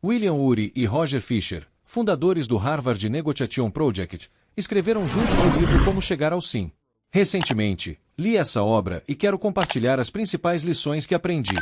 William Ury e Roger Fisher, fundadores do Harvard Negotiation Project, escreveram juntos o livro Como Chegar ao Sim. Recentemente, li essa obra e quero compartilhar as principais lições que aprendi.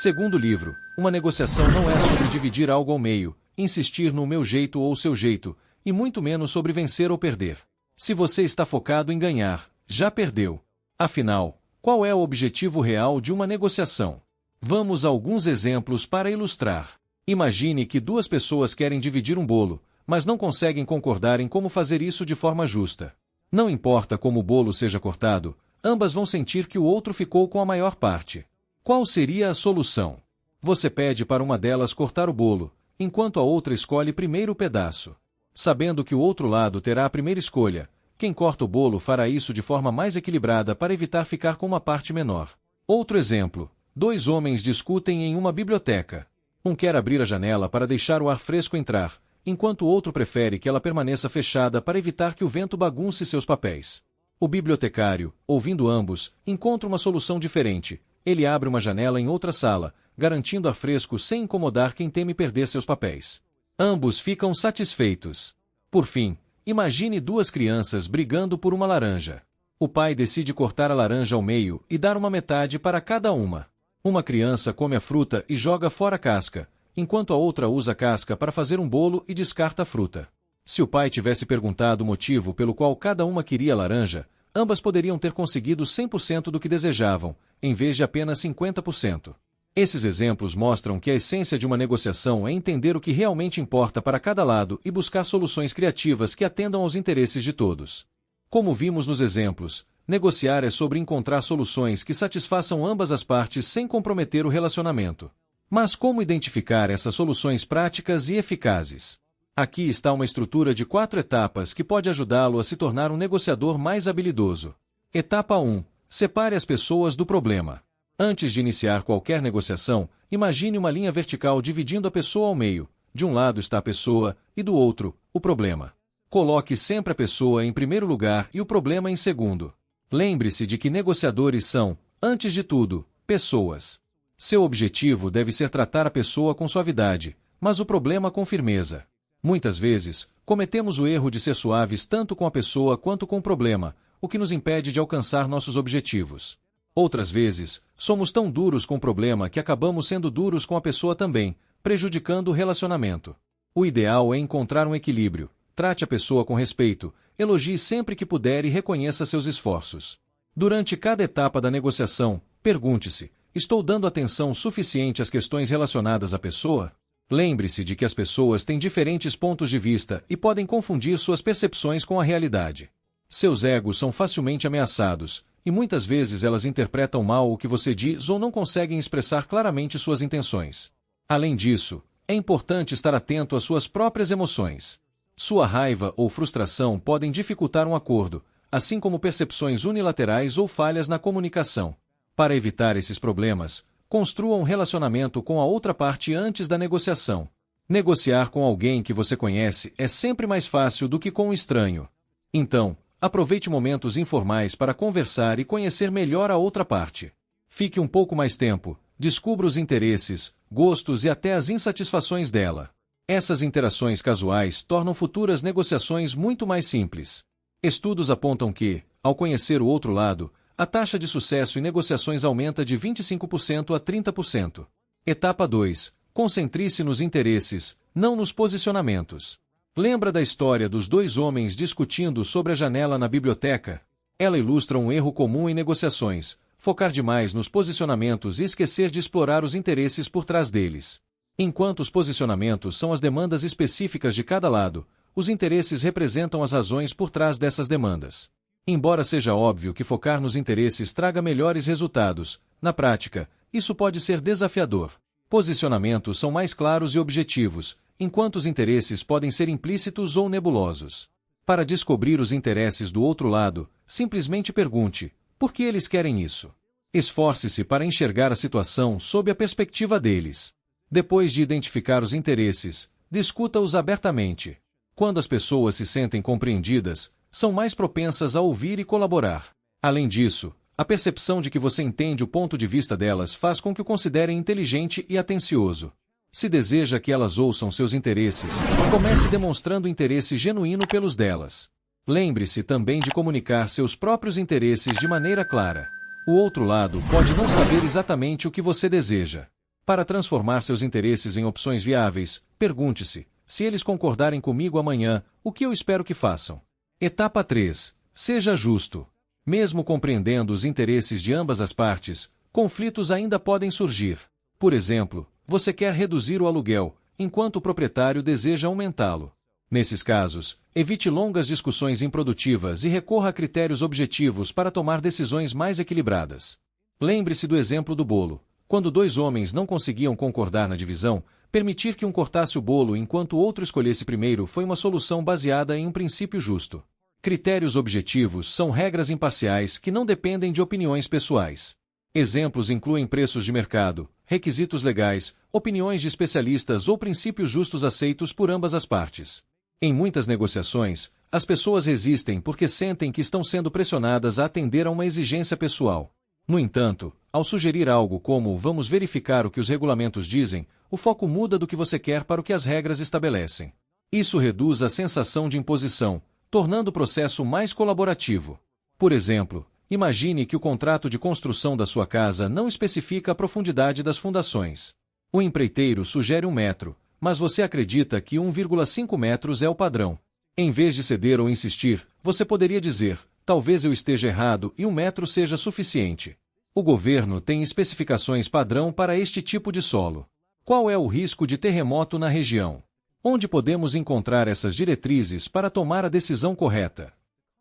Segundo o livro, uma negociação não é sobre dividir algo ao meio, insistir no meu jeito ou seu jeito, e muito menos sobre vencer ou perder. Se você está focado em ganhar, já perdeu. Afinal, qual é o objetivo real de uma negociação? Vamos a alguns exemplos para ilustrar. Imagine que duas pessoas querem dividir um bolo, mas não conseguem concordar em como fazer isso de forma justa. Não importa como o bolo seja cortado, ambas vão sentir que o outro ficou com a maior parte. Qual seria a solução? Você pede para uma delas cortar o bolo, enquanto a outra escolhe primeiro o pedaço. Sabendo que o outro lado terá a primeira escolha, quem corta o bolo fará isso de forma mais equilibrada para evitar ficar com uma parte menor. Outro exemplo: dois homens discutem em uma biblioteca. Um quer abrir a janela para deixar o ar fresco entrar, enquanto o outro prefere que ela permaneça fechada para evitar que o vento bagunce seus papéis. O bibliotecário, ouvindo ambos, encontra uma solução diferente. Ele abre uma janela em outra sala, garantindo ar fresco sem incomodar quem teme perder seus papéis. Ambos ficam satisfeitos. Por fim, imagine duas crianças brigando por uma laranja. O pai decide cortar a laranja ao meio e dar uma metade para cada uma. Uma criança come a fruta e joga fora a casca, enquanto a outra usa a casca para fazer um bolo e descarta a fruta. Se o pai tivesse perguntado o motivo pelo qual cada uma queria a laranja, ambas poderiam ter conseguido 100% do que desejavam, em vez de apenas 50%. Esses exemplos mostram que a essência de uma negociação é entender o que realmente importa para cada lado e buscar soluções criativas que atendam aos interesses de todos. Como vimos nos exemplos, negociar é sobre encontrar soluções que satisfaçam ambas as partes sem comprometer o relacionamento. Mas como identificar essas soluções práticas e eficazes? Aqui está uma estrutura de 4 etapas que pode ajudá-lo a se tornar um negociador mais habilidoso. Etapa 1. Separe as pessoas do problema. Antes de iniciar qualquer negociação, imagine uma linha vertical dividindo a pessoa ao meio. De um lado está a pessoa, e do outro, o problema. Coloque sempre a pessoa em primeiro lugar e o problema em segundo. Lembre-se de que negociadores são, antes de tudo, pessoas. Seu objetivo deve ser tratar a pessoa com suavidade, mas o problema com firmeza. Muitas vezes, cometemos o erro de ser suaves tanto com a pessoa quanto com o problema, o que nos impede de alcançar nossos objetivos. Outras vezes, somos tão duros com o problema que acabamos sendo duros com a pessoa também, prejudicando o relacionamento. O ideal é encontrar um equilíbrio. Trate a pessoa com respeito, elogie sempre que puder e reconheça seus esforços. Durante cada etapa da negociação, pergunte-se: estou dando atenção suficiente às questões relacionadas à pessoa? Lembre-se de que as pessoas têm diferentes pontos de vista e podem confundir suas percepções com a realidade. Seus egos são facilmente ameaçados, e muitas vezes elas interpretam mal o que você diz ou não conseguem expressar claramente suas intenções. Além disso, é importante estar atento às suas próprias emoções. Sua raiva ou frustração podem dificultar um acordo, assim como percepções unilaterais ou falhas na comunicação. Para evitar esses problemas, construa um relacionamento com a outra parte antes da negociação. Negociar com alguém que você conhece é sempre mais fácil do que com um estranho. Então, aproveite momentos informais para conversar e conhecer melhor a outra parte. Fique um pouco mais tempo, descubra os interesses, gostos e até as insatisfações dela. Essas interações casuais tornam futuras negociações muito mais simples. Estudos apontam que, ao conhecer o outro lado, a taxa de sucesso em negociações aumenta de 25% a 30%. Etapa 2. Concentre-se nos interesses, não nos posicionamentos. Lembra da história dos dois homens discutindo sobre a janela na biblioteca? Ela ilustra um erro comum em negociações: focar demais nos posicionamentos e esquecer de explorar os interesses por trás deles. Enquanto os posicionamentos são as demandas específicas de cada lado, os interesses representam as razões por trás dessas demandas. Embora seja óbvio que focar nos interesses traga melhores resultados, na prática, isso pode ser desafiador. Posicionamentos são mais claros e objetivos, enquanto os interesses podem ser implícitos ou nebulosos. Para descobrir os interesses do outro lado, simplesmente pergunte: por que eles querem isso? Esforce-se para enxergar a situação sob a perspectiva deles. Depois de identificar os interesses, discuta-os abertamente. Quando as pessoas se sentem compreendidas, são mais propensas a ouvir e colaborar. Além disso, a percepção de que você entende o ponto de vista delas faz com que o considerem inteligente e atencioso. Se deseja que elas ouçam seus interesses, comece demonstrando interesse genuíno pelos delas. Lembre-se também de comunicar seus próprios interesses de maneira clara. O outro lado pode não saber exatamente o que você deseja. Para transformar seus interesses em opções viáveis, pergunte-se: se eles concordarem comigo amanhã, o que eu espero que façam? Etapa 3. Seja justo. Mesmo compreendendo os interesses de ambas as partes, conflitos ainda podem surgir. Por exemplo, você quer reduzir o aluguel, enquanto o proprietário deseja aumentá-lo. Nesses casos, evite longas discussões improdutivas e recorra a critérios objetivos para tomar decisões mais equilibradas. Lembre-se do exemplo do bolo. Quando dois homens não conseguiam concordar na divisão, permitir que um cortasse o bolo enquanto o outro escolhesse primeiro foi uma solução baseada em um princípio justo. Critérios objetivos são regras imparciais que não dependem de opiniões pessoais. Exemplos incluem preços de mercado, requisitos legais, opiniões de especialistas ou princípios justos aceitos por ambas as partes. Em muitas negociações, as pessoas resistem porque sentem que estão sendo pressionadas a atender a uma exigência pessoal. No entanto, ao sugerir algo como "vamos verificar o que os regulamentos dizem", o foco muda do que você quer para o que as regras estabelecem. Isso reduz a sensação de imposição, tornando o processo mais colaborativo. Por exemplo, imagine que o contrato de construção da sua casa não especifica a profundidade das fundações. O empreiteiro sugere 1 metro, mas você acredita que 1,5 metros é o padrão. Em vez de ceder ou insistir, você poderia dizer: talvez eu esteja errado e 1 metro seja suficiente. O governo tem especificações padrão para este tipo de solo. Qual é o risco de terremoto na região? Onde podemos encontrar essas diretrizes para tomar a decisão correta?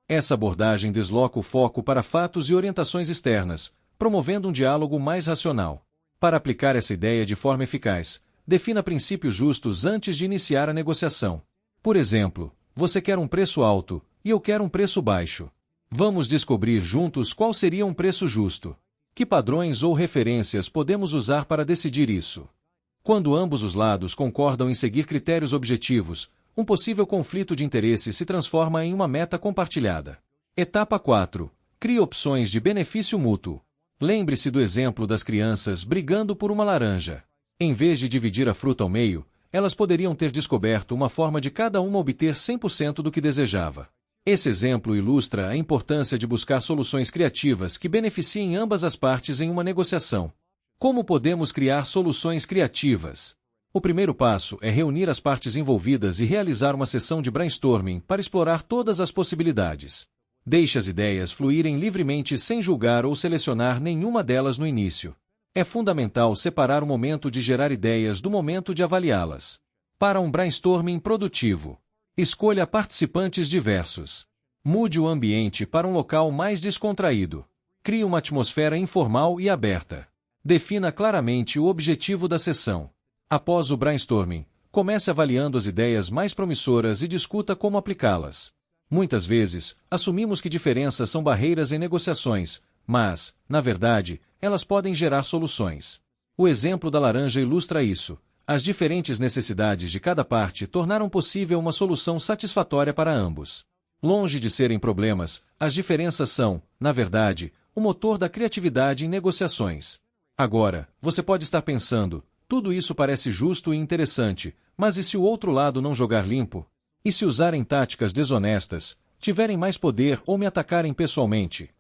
Essa abordagem desloca o foco para fatos e orientações externas, promovendo um diálogo mais racional. Para aplicar essa ideia de forma eficaz, defina princípios justos antes de iniciar a negociação. Por exemplo, você quer um preço alto, e eu quero um preço baixo. Vamos descobrir juntos qual seria um preço justo. Que padrões ou referências podemos usar para decidir isso? Quando ambos os lados concordam em seguir critérios objetivos, um possível conflito de interesse se transforma em uma meta compartilhada. Etapa 4. Crie opções de benefício mútuo. Lembre-se do exemplo das crianças brigando por uma laranja. Em vez de dividir a fruta ao meio, elas poderiam ter descoberto uma forma de cada uma obter 100% do que desejava. Esse exemplo ilustra a importância de buscar soluções criativas que beneficiem ambas as partes em uma negociação. Como podemos criar soluções criativas? O primeiro passo é reunir as partes envolvidas e realizar uma sessão de brainstorming para explorar todas as possibilidades. Deixe as ideias fluírem livremente sem julgar ou selecionar nenhuma delas no início. É fundamental separar o momento de gerar ideias do momento de avaliá-las. Para um brainstorming produtivo, escolha participantes diversos. Mude o ambiente para um local mais descontraído. Crie uma atmosfera informal e aberta. Defina claramente o objetivo da sessão. Após o brainstorming, comece avaliando as ideias mais promissoras e discuta como aplicá-las. Muitas vezes, assumimos que diferenças são barreiras em negociações, mas, na verdade, elas podem gerar soluções. O exemplo da laranja ilustra isso. As diferentes necessidades de cada parte tornaram possível uma solução satisfatória para ambos. Longe de serem problemas, as diferenças são, na verdade, o motor da criatividade em negociações. Agora, você pode estar pensando: tudo isso parece justo e interessante, mas e se o outro lado não jogar limpo? E se usarem táticas desonestas, tiverem mais poder ou me atacarem pessoalmente?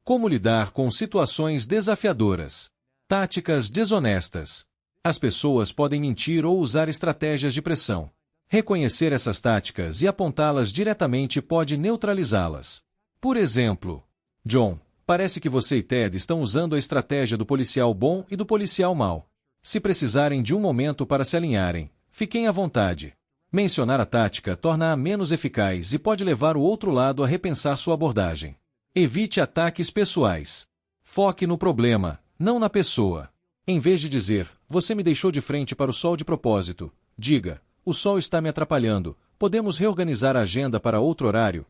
Como lidar com situações desafiadoras? Táticas desonestas. As pessoas podem mentir ou usar estratégias de pressão. Reconhecer essas táticas e apontá-las diretamente pode neutralizá-las. Por exemplo, John, parece que você e Ted estão usando a estratégia do policial bom e do policial mau. Se precisarem de um momento para se alinharem, fiquem à vontade. Mencionar a tática torna-a menos eficaz e pode levar o outro lado a repensar sua abordagem. Evite ataques pessoais. Foque no problema, não na pessoa. Em vez de dizer: você me deixou de frente para o sol de propósito, diga: o sol está me atrapalhando, podemos reorganizar a agenda para outro horário?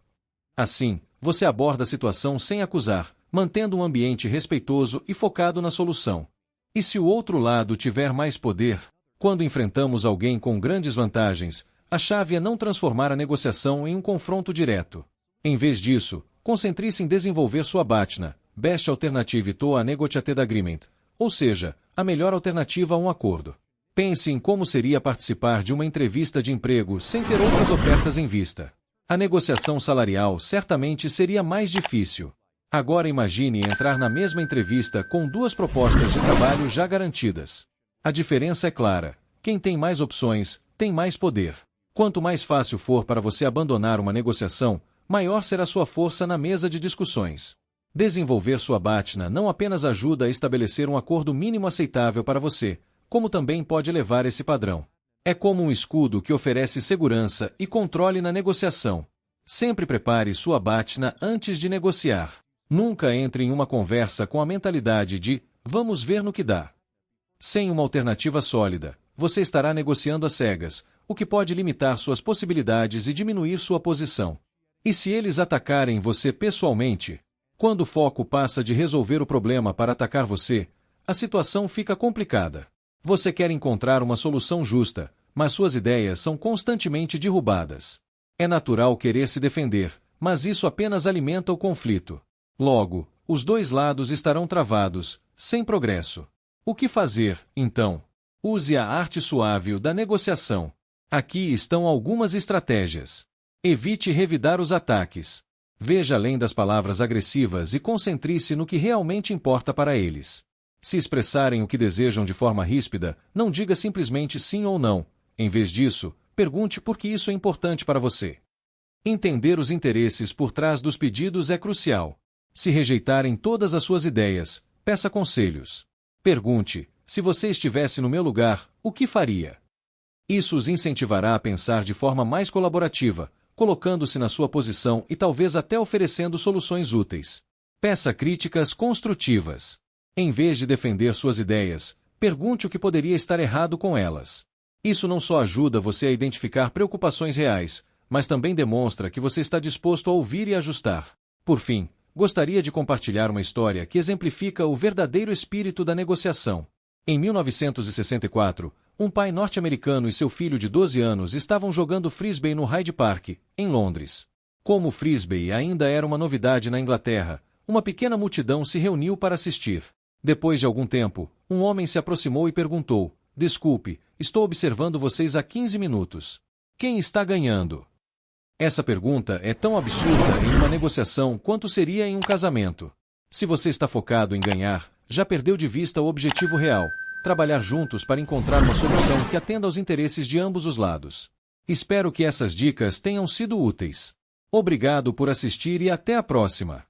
Assim, você aborda a situação sem acusar, mantendo um ambiente respeitoso e focado na solução. E se o outro lado tiver mais poder? Quando enfrentamos alguém com grandes vantagens, a chave é não transformar a negociação em um confronto direto. Em vez disso, concentre-se em desenvolver sua BATNA, Best Alternative to a Negotiated Agreement, ou seja, a melhor alternativa a um acordo. Pense em como seria participar de uma entrevista de emprego sem ter outras ofertas em vista. A negociação salarial certamente seria mais difícil. Agora imagine entrar na mesma entrevista com duas propostas de trabalho já garantidas. A diferença é clara: quem tem mais opções, tem mais poder. Quanto mais fácil for para você abandonar uma negociação, maior será sua força na mesa de discussões. Desenvolver sua BATNA não apenas ajuda a estabelecer um acordo mínimo aceitável para você, como também pode elevar esse padrão. É como um escudo que oferece segurança e controle na negociação. Sempre prepare sua BATNA antes de negociar. Nunca entre em uma conversa com a mentalidade de "vamos ver no que dá". Sem uma alternativa sólida, você estará negociando às cegas, o que pode limitar suas possibilidades e diminuir sua posição. E se eles atacarem você pessoalmente? Quando o foco passa de resolver o problema para atacar você, a situação fica complicada. Você quer encontrar uma solução justa, mas suas ideias são constantemente derrubadas. É natural querer se defender, mas isso apenas alimenta o conflito. Logo, os dois lados estarão travados, sem progresso. O que fazer, então? Use a arte suave da negociação. Aqui estão algumas estratégias. Evite revidar os ataques. Veja além das palavras agressivas e concentre-se no que realmente importa para eles. Se expressarem o que desejam de forma ríspida, não diga simplesmente sim ou não. Em vez disso, pergunte por que isso é importante para você. Entender os interesses por trás dos pedidos é crucial. Se rejeitarem todas as suas ideias, peça conselhos. Pergunte: se você estivesse no meu lugar, o que faria? Isso os incentivará a pensar de forma mais colaborativa, colocando-se na sua posição e talvez até oferecendo soluções úteis. Peça críticas construtivas. Em vez de defender suas ideias, pergunte o que poderia estar errado com elas. Isso não só ajuda você a identificar preocupações reais, mas também demonstra que você está disposto a ouvir e ajustar. Por fim, gostaria de compartilhar uma história que exemplifica o verdadeiro espírito da negociação. Em 1964, um pai norte-americano e seu filho de 12 anos estavam jogando frisbee no Hyde Park, em Londres. Como o frisbee ainda era uma novidade na Inglaterra, uma pequena multidão se reuniu para assistir. Depois de algum tempo, um homem se aproximou e perguntou: "Desculpe, estou observando vocês há 15 minutos. Quem está ganhando?" Essa pergunta é tão absurda em uma negociação quanto seria em um casamento. Se você está focado em ganhar, já perdeu de vista o objetivo real: trabalhar juntos para encontrar uma solução que atenda aos interesses de ambos os lados. Espero que essas dicas tenham sido úteis. Obrigado por assistir e até a próxima.